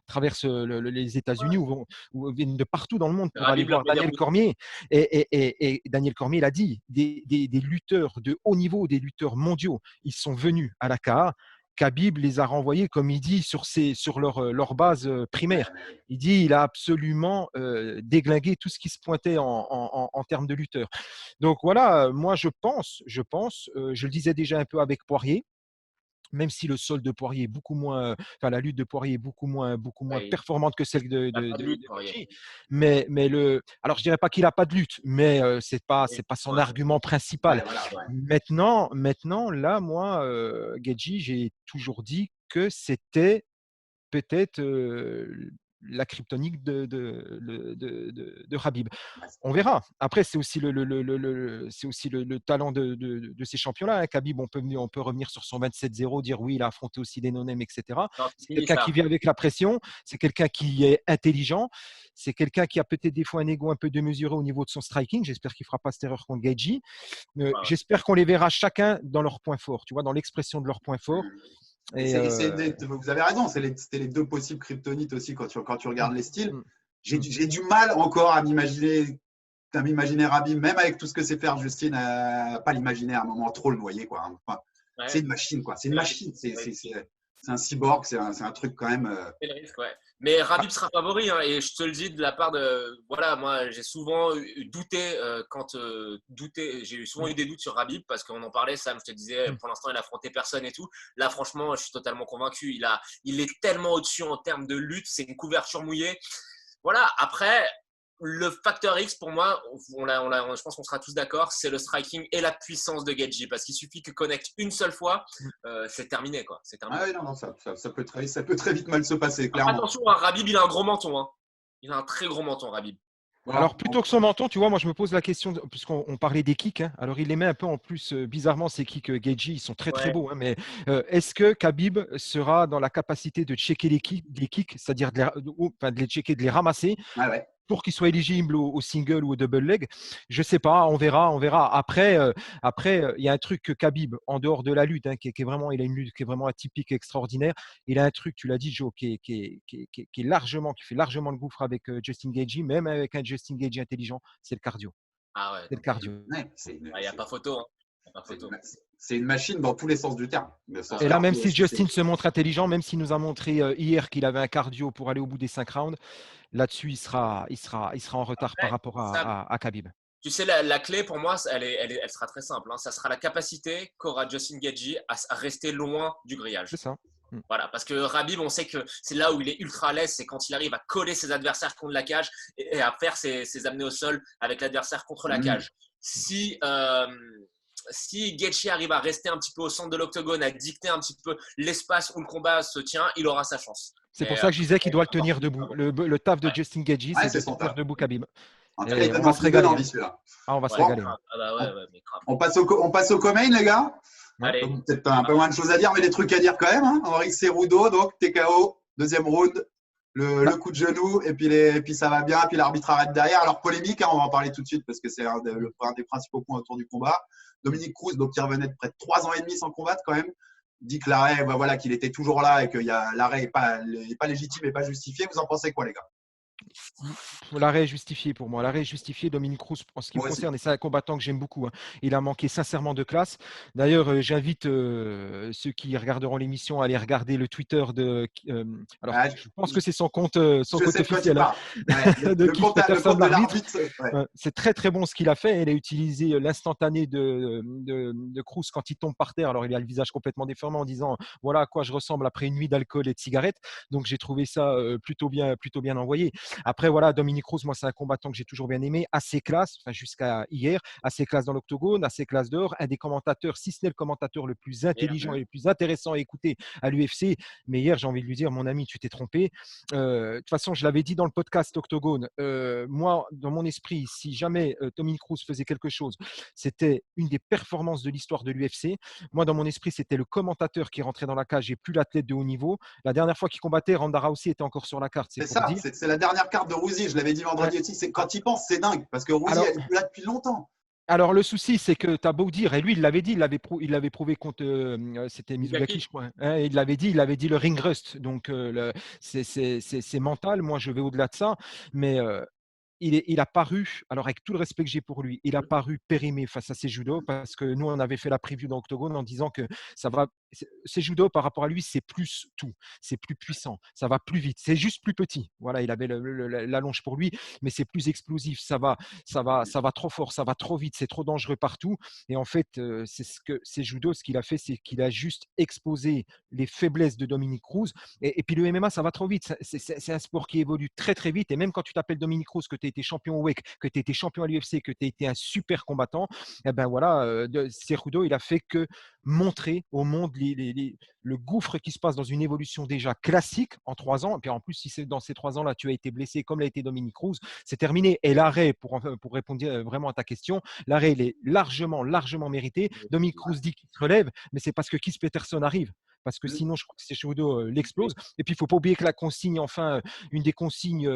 traversent les États-Unis ou viennent de partout dans le monde pour aller voir Daniel Cormier. Et Daniel Cormier l'a dit, des lutteurs de haut niveau, des lutteurs mondiaux, ils sont venus à l'AKA. Khabib les a renvoyés, comme il dit, sur leur base primaire. Il dit il a absolument déglingué tout ce qui se pointait en termes de lutteurs. Donc voilà, moi je pense, je le disais déjà un peu avec Poirier, même si le sol de Poirier est beaucoup moins, la lutte de Poirier est beaucoup moins Oui. performante que celle de Pas de lutte, Gaethje. Mais alors je dirais pas qu'il a pas de lutte, mais c'est pas son argument principal. Maintenant, là, moi, Gaethje, j'ai toujours dit que c'était peut-être la kryptonique de Khabib. On verra. Après, c'est aussi le talent de ces champions-là. Hein. Khabib, on peut revenir sur son 27-0, dire oui, il a affronté aussi des non-name, etc. C'est quelqu'un qui vit avec la pression, c'est quelqu'un qui est intelligent, c'est quelqu'un qui a peut-être des fois un ego un peu démesuré au niveau de son striking. J'espère qu'il ne fera pas cette erreur contre Gaethje. J'espère qu'on les verra chacun dans leur point fort, tu vois, dans l'expression de leur point fort. Vous avez raison, c'était les deux possibles kryptonites aussi quand tu regardes les styles. J'ai du mal encore à m'imaginer Khabib, même avec tout ce que c'est faire Justine, pas l'imaginer à un moment trop le noyer. Quoi. Enfin, c'est une machine, quoi. C'est une machine. C'est un cyborg, c'est un truc quand même. C'est le risque, ouais. Mais Khabib sera favori, hein, et je te le dis de la part de. Voilà, moi j'ai souvent douté j'ai souvent eu des doutes sur Khabib parce qu'on en parlait, Sam, je te disais, pour l'instant il a affronté personne et tout. Là, franchement, je suis totalement convaincu. Il est tellement au-dessus en termes de lutte, c'est une couverture mouillée. Voilà, après. Le facteur X, pour moi, je pense qu'on sera tous d'accord, c'est le striking et la puissance de Gaethje. Parce qu'il suffit que connecte une seule fois, c'est terminé. Quoi. C'est terminé. Ah oui, non, ça peut très vite mal se passer, clairement. Attention, hein, Khabib, il a un gros menton. Hein. Il a un très gros menton, Khabib. Alors, plutôt que son menton, tu vois, moi, je me pose la question, puisqu'on parlait des kicks, hein, alors il les met un peu en plus, bizarrement, ces kicks Gaethje, ils sont très, très beaux, hein, mais est-ce que Khabib sera dans la capacité de checker les kicks, c'est-à-dire de les checker, de les ramasser pour qu'ils soient éligibles au single ou au double leg? Je ne sais pas, on verra. Après, il y a un truc que Khabib, en dehors de la lutte, hein, qui est vraiment, il a une lutte qui est vraiment atypique, extraordinaire. Il a un truc, tu l'as dit, Joe, qui fait largement le gouffre avec Justin Gaethje, même avec un Justin Gaethje intelligent, c'est le cardio. Ah ouais. C'est le cardio. Il n'y a pas photo. Hein. C'est une machine dans tous les sens du terme. Et là, même si Justin se montre intelligent, même s'il nous a montré hier qu'il avait un cardio pour aller au bout des 5 rounds, là-dessus, il sera en retard par rapport à Khabib. Tu sais, la clé pour moi, elle sera très simple. Hein. Ça sera la capacité qu'aura Justin Gaethje à rester loin du grillage. C'est ça. Voilà, parce que Khabib, on sait que c'est là où il est ultra à l'aise, c'est quand il arrive à coller ses adversaires contre la cage et à faire ses amener au sol avec l'adversaire contre la cage. Si Gaethje arrive à rester un petit peu au centre de l'octogone, à dicter un petit peu l'espace où le combat se tient, il aura sa chance. C'est pour ça que je disais qu'il doit le tenir debout. Le taf de Justin Gaethje, c'est de tenir debout Khabib. On va se régaler. On va se régaler. On passe au co-main, les gars. Peut-être un peu moins de choses à dire, mais des trucs à dire quand même. Hein. Henri Cerudo, donc TKO, deuxième round, le coup de genou, et puis ça va bien, puis l'arbitre arrête derrière. Alors polémique, hein, on va en parler tout de suite parce que c'est un des principaux points autour du combat. Dominique Cruz, donc qui revenait de près de 3 ans et demi sans combattre quand même, dit que l'arrêt, qu'il était toujours là et que l'arrêt n'est pas légitime et pas justifié. Vous en pensez quoi, les gars? L'arrêt est justifié pour moi. L'arrêt est justifié. Dominique Cruz, en ce qui me Moi aussi. concerne, et c'est un combattant que j'aime beaucoup. Hein. Il a manqué sincèrement de classe. D'ailleurs, j'invite ceux qui regarderont l'émission à aller regarder le Twitter de. Alors, Ah, je pense que c'est son compte je sais de quoi tu officiel. Hein, parles. Ouais, de le Keith compte Peterson, de l'arbitre. l'arbitre. Ouais. C'est très très bon ce qu'il a fait. Il a utilisé l'instantané de Cruz quand il tombe par terre. Alors, il a le visage complètement déformé en disant voilà à quoi je ressemble après une nuit d'alcool et de cigarettes. Donc, j'ai trouvé ça plutôt bien envoyé. Après, voilà, Dominique Cruz, moi, c'est un combattant que j'ai toujours bien aimé, assez classe, enfin, jusqu'à hier, assez classe dans l'octogone, assez classe dehors, un des commentateurs, si ce n'est le commentateur le plus intelligent et le plus intéressant à écouter à l'UFC. Mais hier, j'ai envie de lui dire, mon ami, tu t'es trompé. De toute façon, je l'avais dit dans le podcast Octogone, moi, dans mon esprit, si jamais Dominique Cruz faisait quelque chose, c'était une des performances de l'histoire de l'UFC. Moi, dans mon esprit, c'était le commentateur qui rentrait dans la cage et plus l'athlète de haut niveau. La dernière fois qu'il combattait, Ronda Rousey était encore sur la carte. C'est ça, c'est la dernière carte de Rouzy. Je l'avais dit vendredi aussi. Quand il pense, c'est dingue parce que Rouzy, elle est plus là depuis longtemps. Alors, le souci, c'est que tu as beau dire, et lui, il l'avait dit, il l'avait prouvé contre, c'était Mizugaki, je crois. Hein, il l'avait dit le ring rust. Donc, c'est mental. Moi, je vais au-delà de ça. Mais il a paru, alors avec tout le respect que j'ai pour lui, il a paru périmé face à Cejudo parce que nous, on avait fait la preview dans Octogone en disant que ça va. Cejudo, par rapport à lui, c'est plus tout, c'est plus puissant, ça va plus vite, c'est juste plus petit. Voilà, il avait l'allonge pour lui, mais c'est plus explosif, ça va trop fort, ça va trop vite, c'est trop dangereux partout. Et en fait, c'est ce que Cejudo, ce qu'il a fait, c'est qu'il a juste exposé les faiblesses de Dominique Cruz. Et puis le MMA, ça va trop vite. C'est un sport qui évolue très très vite. Et même quand tu t'appelles Dominique Cruz, que tu as été champion au WEC, que tu as été champion à l'UFC, que tu as été un super combattant, eh ben voilà, Cejudo, il a fait que montrer au monde le gouffre qui se passe dans une évolution déjà classique en 3 ans. Et puis en plus, si c'est dans ces 3 ans-là, tu as été blessé comme l'a été Dominique Cruz, c'est terminé. Et l'arrêt, pour répondre vraiment à ta question, l'arrêt, il est largement mérité. Dominique Cruz dit qu'il se relève, mais c'est parce que Keith Peterson arrive. Parce que sinon, je crois que Cejudo l'explose. Et puis, il ne faut pas oublier que la consigne, enfin, une des consignes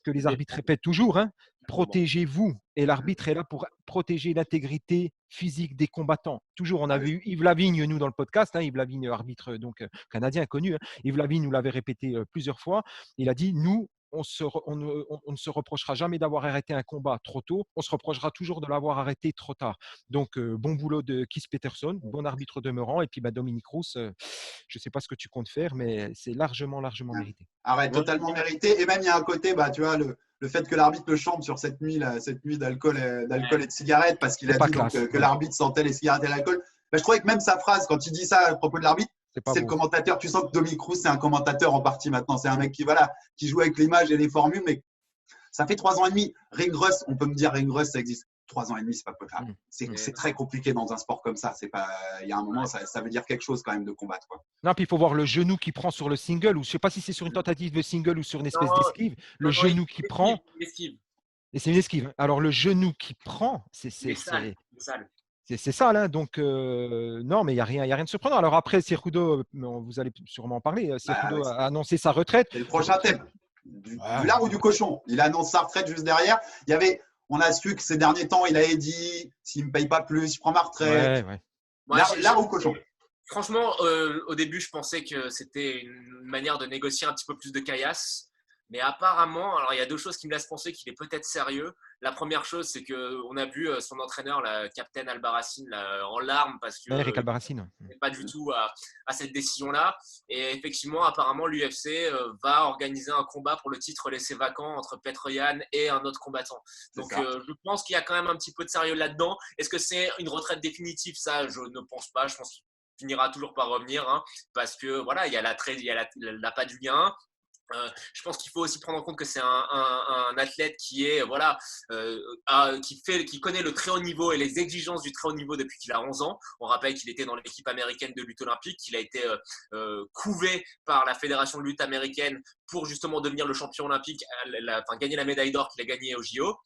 que les arbitres répètent toujours, hein, protégez-vous. Et l'arbitre est là pour protéger l'intégrité physique des combattants. Toujours, on avait eu Yves Lavigne, nous, dans le podcast. Hein, Yves Lavigne, arbitre donc, canadien connu. Hein. Yves Lavigne nous l'avait répété plusieurs fois. Il a dit, nous, on ne se reprochera jamais d'avoir arrêté un combat trop tôt. On se reprochera toujours de l'avoir arrêté trop tard. Donc, bon boulot de Keith Peterson, bon arbitre demeurant. Et puis, Dominique Cruz, je ne sais pas ce que tu comptes faire, mais c'est largement mérité. Arrête, totalement mérité. Et même, il y a un côté, tu vois, le fait que l'arbitre le chante sur cette nuit d'alcool et de cigarettes, parce qu'il a dit donc, que l'arbitre sentait les cigarettes et l'alcool. Je trouvais que même sa phrase, quand il dit ça à propos de l'arbitre, c'est le commentateur. Tu sens que Dominique Cruz, c'est un commentateur en partie maintenant. C'est un mec qui joue avec l'image et les formules, mais ça fait 3 ans et demi. Ring rust, on peut me dire ring rust, ça existe. 3 ans et demi, c'est pas possible. C'est très compliqué dans un sport comme ça. C'est pas. Il y a un moment, ça veut dire quelque chose quand même de combattre, quoi. Non, puis il faut voir le genou qui prend sur le single, ou je sais pas si c'est sur une tentative de single ou sur une espèce d'esquive. Le genou qui prend. Et c'est une esquive. Alors le genou qui prend, c'est ça là, donc non, mais il y a rien de surprenant. Alors après, Cejudo, vous allez sûrement en parler. Cejudo a annoncé sa retraite. C'est le prochain thème. Du lard ou du cochon. Il annonce sa retraite juste derrière. On a su que ces derniers temps, il avait dit s'il ne me paye pas plus, je prends ma retraite. Lard ou cochon. Franchement, au début, je pensais que c'était une manière de négocier un petit peu plus de caillasse. Mais apparemment, alors il y a 2 choses qui me laissent penser qu'il est peut-être sérieux. La première chose, c'est qu'on a vu son entraîneur, la Captain Albarracín, en larmes parce que Eric Albarracín n'est pas du tout à cette décision-là. Et effectivement, apparemment, l'UFC va organiser un combat pour le titre laissé vacant entre Petr Yan et un autre combattant. Donc, je pense qu'il y a quand même un petit peu de sérieux là-dedans. Est-ce que c'est une retraite définitive? Ça, je ne pense pas. Je pense qu'il finira toujours par revenir, hein, parce que voilà, il y a l'appât du gain. Je pense qu'il faut aussi prendre en compte que c'est un athlète qui est qui connaît le très haut niveau et les exigences du très haut niveau depuis qu'il a 11 ans. On rappelle qu'il était dans l'équipe américaine de lutte olympique, qu'il a été couvé par la fédération de lutte américaine pour justement devenir le champion olympique, gagner la médaille d'or qu'il a gagnée au JO.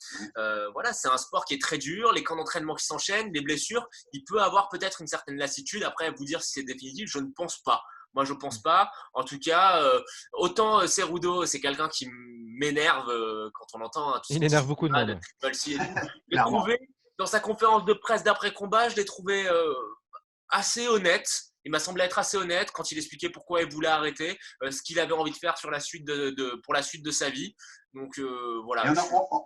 Voilà, c'est un sport qui est très dur, les camps d'entraînement qui s'enchaînent, les blessures. Il peut avoir peut-être une certaine lassitude. Après, vous dire si c'est définitif, je ne pense pas. Moi, je ne pense pas. En tout cas, autant Cejudo, c'est quelqu'un qui m'énerve quand on l'entend. Il énerve beaucoup de monde. Je l'ai trouvé, dans sa conférence de presse d'après-combat, je l'ai trouvé assez honnête. Il m'a semblé être assez honnête quand il expliquait pourquoi il voulait arrêter, ce qu'il avait envie de faire pour la suite de sa vie. Donc voilà. Et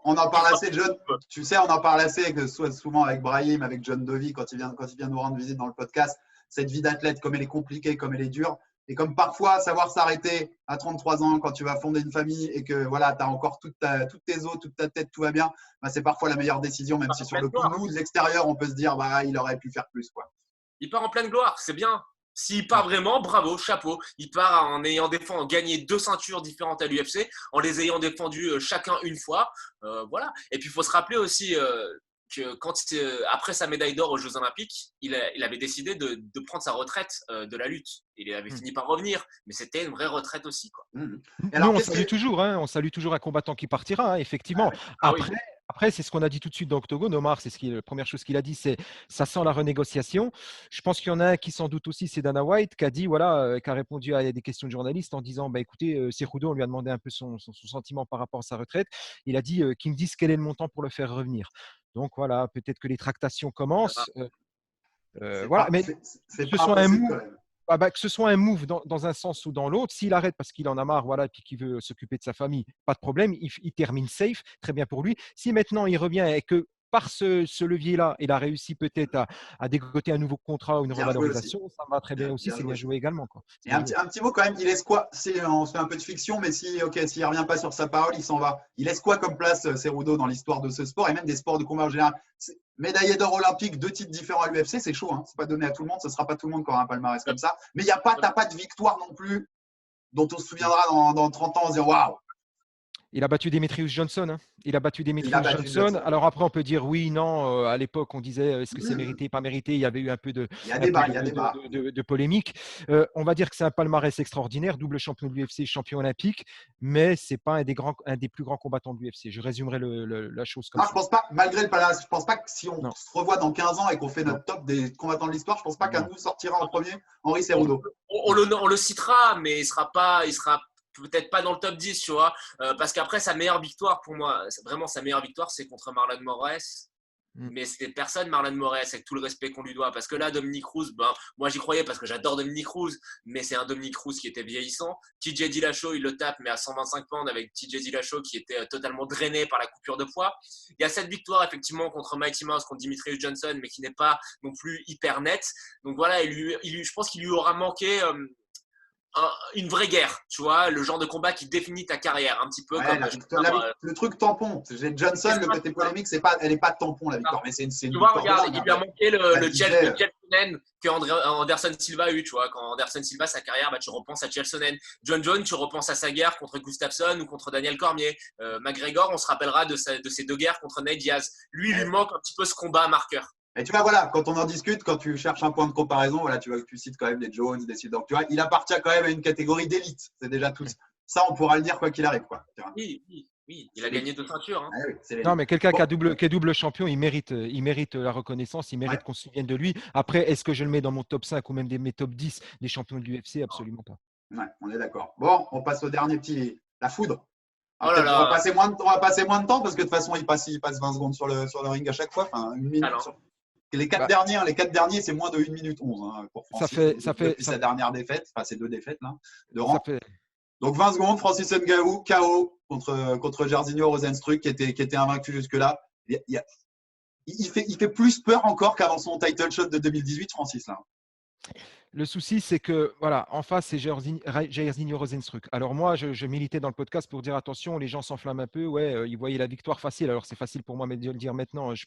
on en parle assez, John. Tu sais, on en parle assez souvent avec Brahim, avec John Dovey quand il vient nous rendre visite dans le podcast. Cette vie d'athlète, comme elle est compliquée, comme elle est dure. Et comme parfois, savoir s'arrêter à 33 ans quand tu vas fonder une famille et que voilà, tu as encore toutes tes os, toute ta tête, tout va bien, bah, c'est parfois la meilleure décision, même si sur le coup, nous, de l'extérieur, on peut se dire bah, il aurait pu faire plus, quoi. Il part en pleine gloire, c'est bien. S'il part vraiment, bravo, chapeau. Il part en ayant gagné 2 ceintures différentes à l'UFC, en les ayant défendues chacun une fois. Voilà. Et puis, il faut se rappeler aussi que après sa médaille d'or aux Jeux Olympiques, il avait décidé de prendre sa retraite de la lutte. Il avait fini par revenir, mais c'était une vraie retraite aussi, quoi. Alors, Nous, on salue toujours un combattant qui partira, hein, effectivement. Après, c'est ce qu'on a dit tout de suite dans Octogone. Omar, c'est la première chose qu'il a dit, c'est ça sent la renégociation. Je pense qu'il y en a un qui sans doute aussi, c'est Dana White, qui a dit, qui a répondu à des questions de journalistes en disant, bah, écoutez, Cejudo, on lui a demandé un peu son sentiment par rapport à sa retraite. Il a dit qu'il me dise quel est le montant pour le faire revenir. Donc voilà, peut-être que les tractations commencent. Voilà, mais que ce soit un move dans un sens ou dans l'autre, s'il arrête parce qu'il en a marre, voilà, et puis qu'il veut s'occuper de sa famille, pas de problème, il termine safe, très bien pour lui. Si maintenant il revient et que par ce levier-là, il a réussi peut-être à dégoter un nouveau contrat ou une revalorisation, ça va très bien aussi, c'est bien joué également, quoi. Et un petit mot quand même, il laisse quoi? On se fait un peu de fiction, mais s'il ne revient pas sur sa parole, il s'en va. Il laisse quoi comme place, Cejudo, dans l'histoire de ce sport et même des sports de combat en général? Médaillé d'or olympique, 2 titres différents à l'UFC, c'est chaud, hein. C'est pas donné à tout le monde, ce ne sera pas tout le monde qui aura un palmarès comme ça. Mais tu n'as pas de victoire non plus dont on se souviendra dans 30 ans en se disant waouh. Il a battu Demetrius Johnson. Hein. Il a battu Demetrius Johnson. Alors après, on peut dire oui, non. À l'époque, on disait est-ce que c'est mérité, pas mérité. Il y avait eu un peu de polémique. On va dire que c'est un palmarès extraordinaire, double champion de l'UFC, champion olympique, mais c'est pas un des plus grands combattants de l'UFC. Je résumerai la chose comme ça. Je pense pas, malgré le palmarès, je pense pas que si on se revoit dans 15 ans et qu'on fait notre top des combattants de l'histoire, je pense pas qu'un nous sortira en premier Henri Cejudo. On le citera, mais il sera peut-être pas dans le top 10, tu vois, parce qu'après, sa meilleure victoire, pour moi, vraiment sa meilleure victoire, c'est contre Marlon Moraes. Mais c'était personne, Marlon Moraes, avec tout le respect qu'on lui doit. Parce que là, Dominick Cruz, moi j'y croyais parce que j'adore Dominick Cruz, mais c'est un Dominick Cruz qui était vieillissant. TJ Dillashaw, il le tape, mais à 125 pounds avec TJ Dillashaw qui était totalement drainé par la coupure de poids. Il y a cette victoire, effectivement, contre Mighty Mouse, contre Demetrius Johnson, mais qui n'est pas non plus hyper nette. Donc voilà, je pense qu'il lui aura manqué. Une vraie guerre, tu vois, le genre de combat qui définit ta carrière, un petit peu comme le truc tampon. Johnson, le côté polémique, elle n'est pas tampon la victoire, mais c'est une tu vois, regarde, il lui a manqué le Chelsonen que Anderson Silva a eu, tu vois, quand Anderson Silva sa carrière, tu repenses à Chelsonen. John Jones, tu repenses à sa guerre contre Gustafsson ou contre Daniel Cormier. McGregor, on se rappellera de ces 2 guerres contre Nate Diaz. Lui, il lui manque un petit peu ce combat marqueur. Et tu vois, voilà, quand on en discute, quand tu cherches un point de comparaison, voilà, tu vois que tu cites quand même des Jones, des donc tu vois, il appartient quand même à une catégorie d'élite. C'est déjà tout. Ça, on pourra le dire quoi qu'il arrive, quoi. Oui, il a gagné 2 ceintures. Hein. Non, mais quelqu'un qui est double champion, il mérite la reconnaissance, il mérite qu'on se souvienne de lui. Après, est-ce que je le mets dans mon top 5 ou même mes top 10 des champions de l'UFC? Absolument pas. Ouais, on est d'accord. Bon, on passe au dernier la foudre. Oh là là. On va passer moins de temps parce que de toute façon, il passe 20 secondes sur le ring à chaque fois. Enfin, 1 minute. Les 4 derniers, c'est moins de 1 minute 11 hein, pour Francis. Depuis sa dernière défaite, enfin ses 2 défaites là, de rang. Donc 20 secondes, Francis Ngannou, KO contre Jairzinho Rozenstruik qui était invaincu jusque-là. Il fait plus peur encore qu'avant son title shot de 2018, Francis là. Le souci, c'est que, voilà, en face, c'est Jairzinho Rozenstruik. Alors moi, je militais dans le podcast pour dire attention, les gens s'enflamment un peu. Ouais, ils voyaient la victoire facile. Alors c'est facile pour moi de le dire maintenant. Je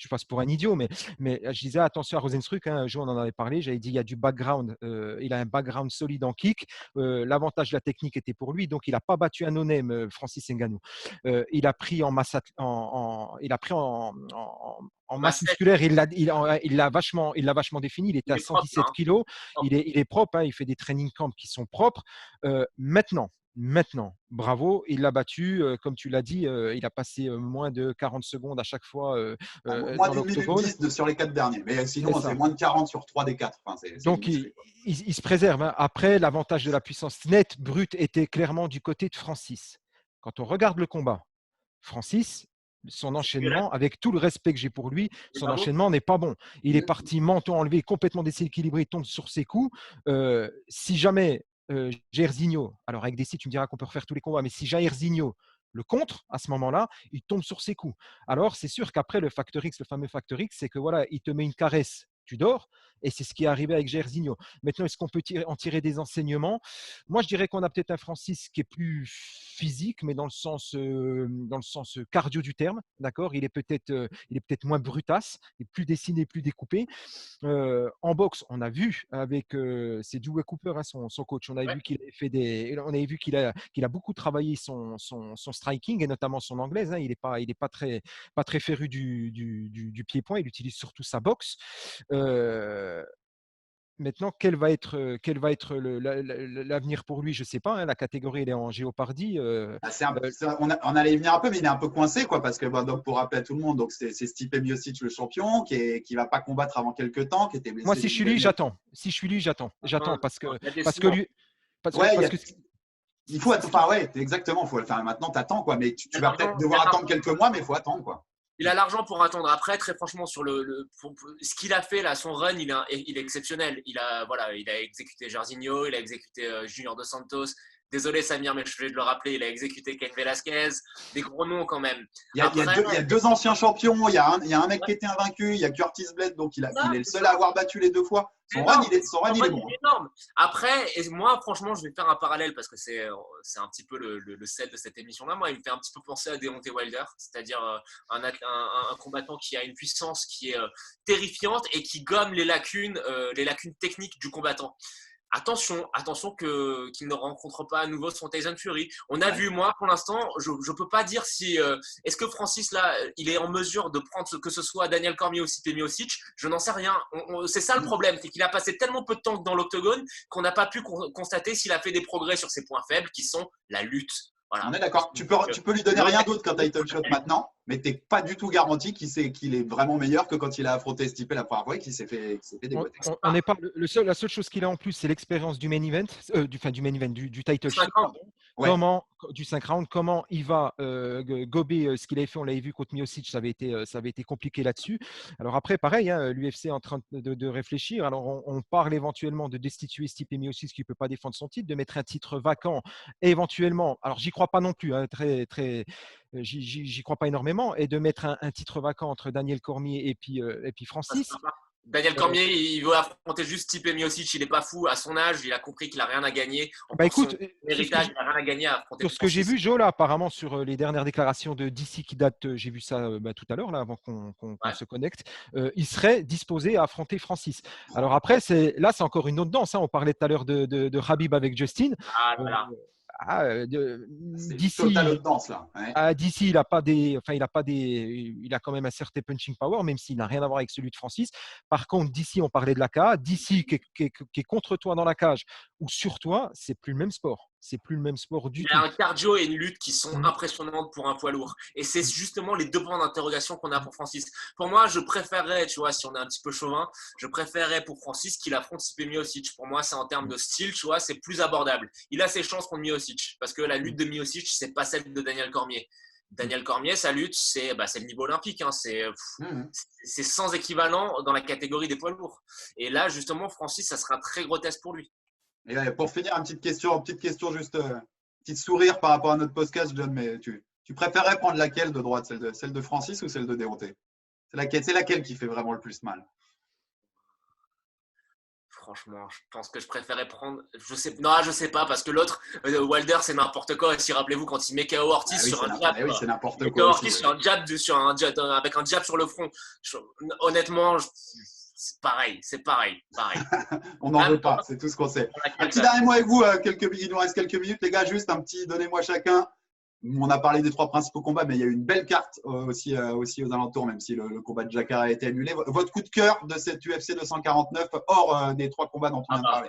passe pour un idiot, mais je disais attention à Rozenstruik. Un jour, on en avait parlé. J'avais dit il y a du background. Il a un background solide en kick. L'avantage de la technique était pour lui. Donc il n'a pas battu un no-name, Francis Ngannou. Il a pris en masse, en masse musculaire, il l'a vachement défini. Il était à 117 kilos. Il est propre. Hein, il fait des training camps qui sont propres. Maintenant, bravo, il l'a battu. Comme tu l'as dit, il a passé moins de 40 secondes à chaque fois moins d'une minute 10 sur les 4 derniers. Mais sinon, c'est moins de 40 sur 3 des 4. Enfin, donc, il se préserve. Hein. Après, l'avantage de la puissance nette, brute, était clairement du côté de Francis. Quand on regarde le combat, Francis, son enchaînement, avec tout le respect que j'ai pour lui, son enchaînement n'est pas bon. Il est parti menton enlevé, complètement déséquilibré, il tombe sur ses coups. Si jamais Jairzinho, alors avec Dessy, tu me diras qu'on peut refaire tous les combats, mais si Jairzinho le contre, à ce moment-là, il tombe sur ses coups. Alors, c'est sûr qu'après, le facteur X, le fameux facteur X, c'est que voilà, il te met une caresse, tu dors, et c'est ce qui est arrivé avec Jairzinho. Maintenant, est-ce qu'on peut en tirer des enseignements? Moi, je dirais qu'on a peut-être un Francis qui est plus physique, mais dans le sens cardio du terme, d'accord. Il est peut-être moins brutasse, il est plus dessiné, plus découpé. En boxe, on a vu avec c'est Dewey Cooper, hein, son coach, on a vu qu'il a beaucoup travaillé son striking et notamment son anglaise. Hein. Il n'est pas très féru du pied-point. Il utilise surtout sa boxe. Maintenant, quel va être l'avenir pour lui? Je ne sais pas. Hein, la catégorie, elle est en géopardie. On allait y venir un peu, mais il est un peu coincé, quoi, parce que donc, pour rappeler à tout le monde, donc c'est Stipe Miocic, le champion, qui ne va pas combattre avant quelques temps, qui était blessé. Moi, si je suis lui, j'attends. J'attends parce que lui. Il faut attendre. Ouais, exactement. Faut le faire. Maintenant, tu attends, quoi. Mais tu vas peut-être devoir attendre quelques mois, mais il faut attendre, quoi. Il a l'argent pour attendre. Après, très franchement, sur ce qu'il a fait là, son run, il est exceptionnel. Il a exécuté Jairzinho, il a exécuté Junior Dos Santos. Désolé Samir, mais je suis obligé de le rappeler, il a exécuté Cain Velasquez, des gros noms quand même. Il y a deux anciens champions, il y a un mec qui était invaincu, il y a Curtis Blade, donc il est le seul à avoir battu les deux fois. Son run, il est bon. Énorme. Après, et moi, franchement, je vais faire un parallèle parce que c'est un petit peu le set de cette émission-là. Moi, il me fait un petit peu penser à Deontay Wilder, c'est-à-dire un combattant qui a une puissance qui est terrifiante et qui gomme les lacunes techniques du combattant. Attention qu'il ne rencontre pas à nouveau son Tyson Fury. On a vu, moi, pour l'instant, je ne peux pas dire si… est-ce que Francis, là, il est en mesure de prendre que ce soit Daniel Cormier ou Stipe Miocic? Je n'en sais rien. C'est ça le problème, c'est qu'il a passé tellement peu de temps dans l'octogone qu'on n'a pas pu constater s'il a fait des progrès sur ses points faibles, qui sont la lutte. Voilà. On est d'accord. Tu peux lui donner rien d'autre qu'un title shot maintenant, mais tu n'es pas du tout garanti qu'il est vraiment meilleur que quand il a affronté Stipe la première fois et qu'il s'est fait dégoûter. On n'est pas la seule chose qu'il a en plus, c'est l'expérience du main event, du title shot. Du 5 rounds. Comment il va gober ce qu'il avait fait? On l'avait vu contre Miocic, ça avait été compliqué là-dessus. Alors après, pareil, hein, l'UFC est en train de réfléchir. Alors on parle éventuellement de destituer Stipe Miocic qui ne peut pas défendre son titre, de mettre un titre vacant et éventuellement. Alors j'y crois pas non plus, hein, j'y crois pas énormément, et de mettre un titre vacant entre Daniel Cormier et puis Francis. Daniel Cormier, il veut affronter juste Stipe Miocic, il n'est pas fou. À son âge, il a compris qu'il n'a rien à gagner. Écoute, l'héritage, il n'a rien à gagner à affronter. Sur ce que j'ai vu, Joe, là, apparemment, sur les dernières déclarations de DC qui datent, j'ai vu ça tout à l'heure, là, avant qu'on se connecte, il serait disposé à affronter Francis. Alors après, c'est encore une autre danse. Hein. On parlait tout à l'heure de Khabib avec Justin. DC, il a quand même un certain punching power, même s'il n'a rien à voir avec celui de Francis. Par contre, DC, on parlait de la cage. DC qui est contre toi dans la cage ou sur toi, c'est plus le même sport. C'est plus le même sport du tout. Il y a un cardio et une lutte qui sont impressionnantes pour un poids lourd. Et c'est justement les deux points d'interrogation qu'on a pour Francis. Pour moi, je préférerais, tu vois, si on est un petit peu chauvin, je préférerais pour Francis qu'il affronte Stipe Miocic. Pour moi, c'est en termes de style, tu vois, c'est plus abordable. Il a ses chances contre Miocic parce que la lutte de Miocic, c'est pas celle de Daniel Cormier. Daniel Cormier, sa lutte, c'est le niveau olympique. Hein. C'est sans équivalent dans la catégorie des poids lourds. Et là, justement, Francis, ça sera un très gros test pour lui. Et pour finir, une petite question juste, petite sourire par rapport à notre podcast, John, mais tu préférerais prendre laquelle de droite, celle de Francis ou celle de Deontay? C'est laquelle qui fait vraiment le plus mal? Franchement, je pense que je préférais prendre… Je sais pas, parce que l'autre, Wilder, c'est n'importe quoi. Si rappelez-vous, quand il met KO Ortiz sur un jab. Oui, c'est n'importe quoi. Ortiz sur un jab, avec un jab sur le front. Honnêtement… C'est pareil. On n'en veut pas, c'est tout ce qu'on sait. Un petit dernier mot avec vous, il nous reste quelques minutes, les gars, juste un petit, donnez-moi chacun. On a parlé des 3 principaux combats, mais il y a eu une belle carte aussi aux alentours, même si le combat de Jacare a été annulé. Votre coup de cœur de cette UFC 249, hors des 3 combats dont on vient de parler?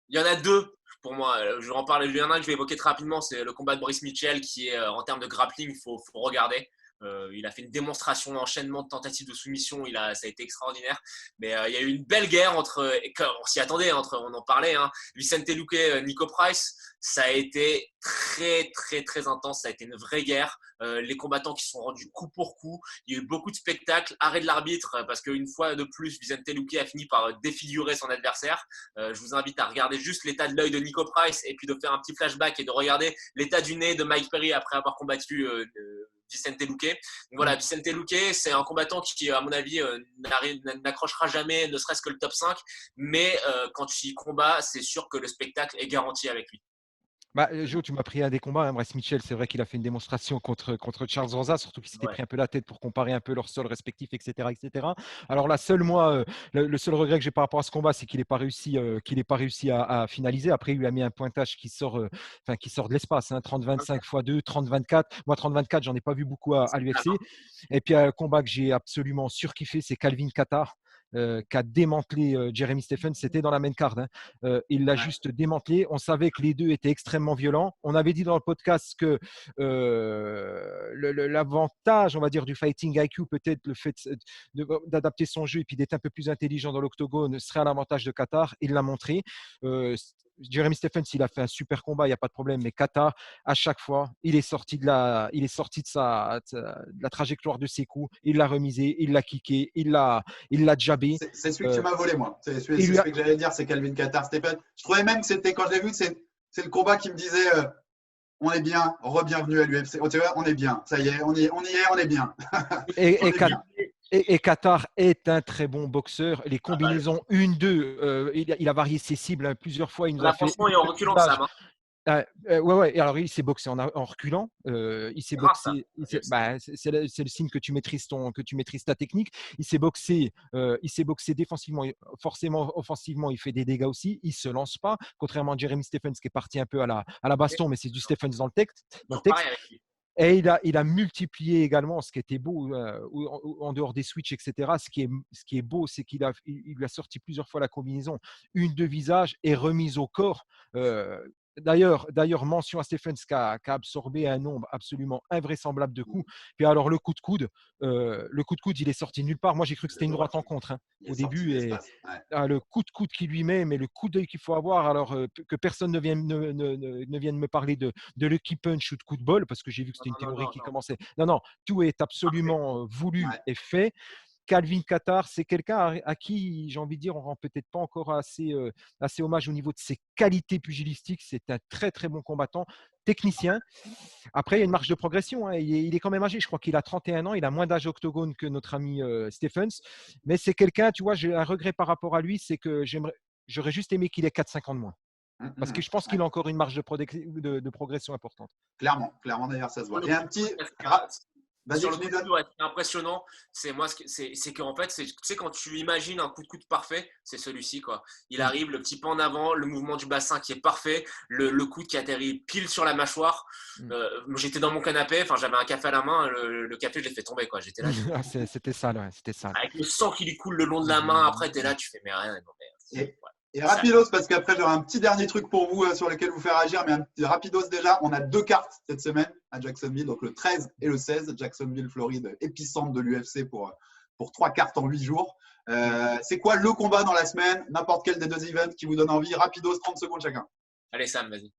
Il y en a 2 pour moi. Je vais en parler. Il y en a un que je vais évoquer très rapidement, c'est le combat de Brice Mitchell qui est, en termes de grappling, il faut regarder. Il a fait une démonstration d'enchaînement de tentatives de soumission, ça a été extraordinaire. Mais il y a eu une belle guerre on s'y attendait, on en parlait, hein, Vicente Luque, Nico Price. Ça a été très, très, très intense. Ça a été une vraie guerre. Les combattants qui sont rendus coup pour coup. Il y a eu beaucoup de spectacles. Arrêt de l'arbitre parce qu'une fois de plus, Vicente Luque a fini par défigurer son adversaire. Je vous invite à regarder juste l'état de l'œil de Nico Price et puis de faire un petit flashback et de regarder l'état du nez de Mike Perry après avoir combattu Vicente Luque. Donc voilà, Vicente Luque, c'est un combattant qui, à mon avis, n'accrochera jamais ne serait-ce que le top 5. Mais quand il combat, c'est sûr que le spectacle est garanti avec lui. Bah, Jo, tu m'as pris un des combats. Hein. Bryce Mitchell, c'est vrai qu'il a fait une démonstration contre Charles Rosa, surtout qu'il s'était pris un peu la tête pour comparer un peu leurs sols respectifs, etc., etc. Alors là, le seul regret que j'ai par rapport à ce combat, c'est qu'il n'ait pas réussi, à finaliser. Après, il lui a mis un pointage qui sort de l'espace. Hein. 30-25 x 2, 30-24. Moi, 30-24, j'en ai pas vu beaucoup à l'UFC. Et puis, un combat que j'ai absolument surkiffé, c'est Calvin Kattar. Qui a démantelé Jeremy Stephens, c'était dans la main card. Hein. Il l'a juste démantelé. On savait que les deux étaient extrêmement violents. On avait dit dans le podcast que l'avantage, on va dire, du fighting IQ, peut-être le fait d'adapter son jeu et puis d'être un peu plus intelligent dans l'octogone, serait à l'avantage de Kattar. Il l'a montré. Jeremy Stephens, il a fait un super combat, il n'y a pas de problème. Mais Kattar, à chaque fois, il est sorti de la trajectoire de ses coups. Il l'a remisé, il l'a kické, il l'a jabé. C'est celui que tu m'as volé, moi. C'est celui que j'allais dire, c'est Calvin Kattar, Stephens. Je trouvais même que c'était, quand je l'ai vu, c'est le combat qui me disait on est bien, re-bienvenue à l'UFC. Oh, tu vois, on est bien. Ça y est, on y est, on est bien. Et Kattar est un très bon boxeur. Les combinaisons 1-2, il a varié ses cibles plusieurs fois. Il nous a fait. Franchement, et en reculant, Sam. Ouais. Et alors, il s'est boxé en reculant. Il s'est boxé. C'est le signe que tu maîtrises ta technique. Il s'est boxé défensivement. Forcément, offensivement, il fait des dégâts aussi. Il se lance pas, contrairement à Jeremy Stephens qui est parti un peu à la baston, mais c'est du Stephens dans le texte. Et il a multiplié également ce qui était beau en dehors des switches, etc. Ce qui est beau, c'est qu'il lui a sorti plusieurs fois la combinaison, 1-2 visages et remise au corps. D'ailleurs, mention à Stephens qui a absorbé un nombre absolument invraisemblable de coups. Puis alors, le coup de coude, il est sorti nulle part. Moi, j'ai cru que c'était une droite en contre au début. Et le coup de coude qu'il lui met, mais le coup d'œil qu'il faut avoir, alors que personne ne vienne me parler de lucky punch ou de coup de bol, parce que j'ai vu que c'était une théorie qui commençait. Non, tout est absolument voulu et fait. Calvin Kattar, c'est quelqu'un à qui, j'ai envie de dire, on ne rend peut-être pas encore assez hommage au niveau de ses qualités pugilistiques. C'est un très, très bon combattant, technicien. Après, il y a une marge de progression. Hein. Il est quand même âgé. Je crois qu'il a 31 ans. Il a moins d'âge octogone que notre ami Stephens. Mais c'est quelqu'un, tu vois, j'ai un regret par rapport à lui, c'est que j'aurais juste aimé qu'il ait 4-5 ans de moins. Parce que je pense qu'il a encore une marge de progression importante. Clairement, d'ailleurs, ça se voit. Et un petit… Sur le coup de coude, c'est impressionnant. C'est qu'en fait, tu sais, quand tu imagines un coup de coude parfait, c'est celui-ci, quoi. Il arrive, le petit pas en avant, le mouvement du bassin qui est parfait, le coude qui atterrit pile sur la mâchoire. J'étais dans mon canapé, j'avais un café à la main, le café, je l'ai fait tomber, quoi. J'étais là. C'était ça, ouais, c'était ça. Avec le sang qui lui coule le long de la main, après, t'es là, tu fais, mais rien. Et rapidos, parce qu'après, j'aurai un petit dernier truc pour vous sur lequel vous faire agir, mais un petit rapidos déjà. On a 2 cartes cette semaine à Jacksonville, donc le 13 et le 16. Jacksonville, Floride, épicentre de l'UFC pour 3 cartes en 8 jours. C'est quoi le combat dans la semaine? N'importe quel des 2 events qui vous donne envie. Rapidos, 30 secondes chacun. Allez, Sam, vas-y.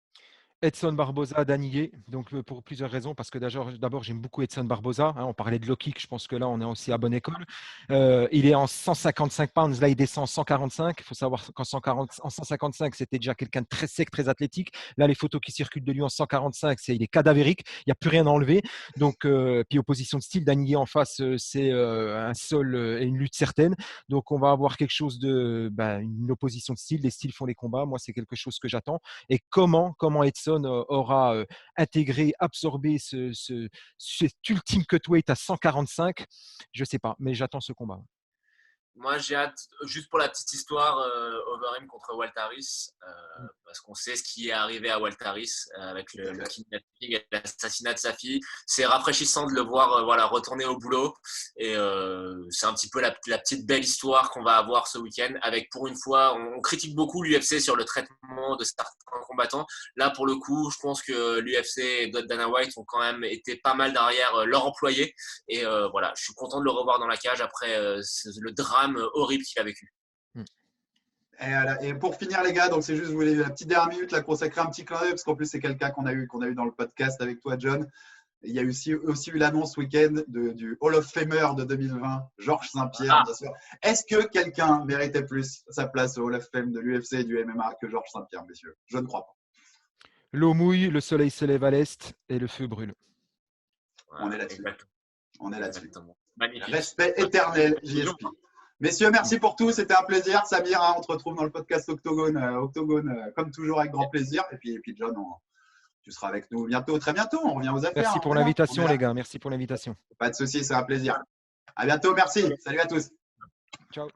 Edson Barboza d'Anillé, donc pour plusieurs raisons, parce que d'abord j'aime beaucoup Edson Barboza, on parlait de low kick, je pense que là on est aussi à bonne école. Il est en 155 pounds, là il descend en 145, il faut savoir qu'en 155 c'était déjà quelqu'un de très sec, très athlétique. Là les photos qui circulent de lui en 145, il est cadavérique, il n'y a plus rien à enlever. Donc puis opposition de style, d'Anillé en face, c'est un sol et une lutte certaine, donc on va avoir quelque chose une opposition de style, les styles font les combats, moi c'est quelque chose que j'attends. Et comment Edson aura intégré, absorbé cet ultime cutweight à 145, je ne sais pas, mais j'attends ce combat. Moi, j'ai hâte, juste pour la petite histoire, Overeem contre Walt Harris, parce qu'on sait ce qui est arrivé à Walt Harris avec le kidnapping et l'assassinat de sa fille. C'est rafraîchissant de le voir retourner au boulot. Et c'est un petit peu la petite belle histoire qu'on va avoir ce week-end. Avec, pour une fois, on critique beaucoup l'UFC sur le traitement de certains combattants. Là, pour le coup, je pense que l'UFC et Dana White ont quand même été pas mal derrière leur employé. Et je suis content de le revoir dans la cage après le drame horrible qu'il a vécu. Et pour finir, les gars, donc c'est juste, je voulais la petite dernière minute la consacrer un petit clin d'œil, parce qu'en plus, c'est quelqu'un qu'on a eu dans le podcast avec toi, John. Il y a aussi eu l'annonce ce week-end du Hall of Famer de 2020, Georges Saint-Pierre, bien sûr. Est-ce que quelqu'un méritait plus sa place au Hall of Fame de l'UFC et du MMA que Georges Saint-Pierre, messieurs? Je ne crois pas. L'eau mouille, le soleil se lève à l'est et le feu brûle. On est là-dessus. Exactement. On est là-dessus. Magnifique. Respect éternel, JSP. Messieurs, merci pour tout. C'était un plaisir. Samir, on te retrouve dans le podcast Octogone. Octogone, comme toujours, avec grand plaisir. Et puis John, tu seras avec nous bientôt, très bientôt. On revient aux affaires. Merci pour l'invitation, les gars. Merci pour l'invitation. Pas de souci, c'est un plaisir. À bientôt. Merci. Salut à tous. Ciao.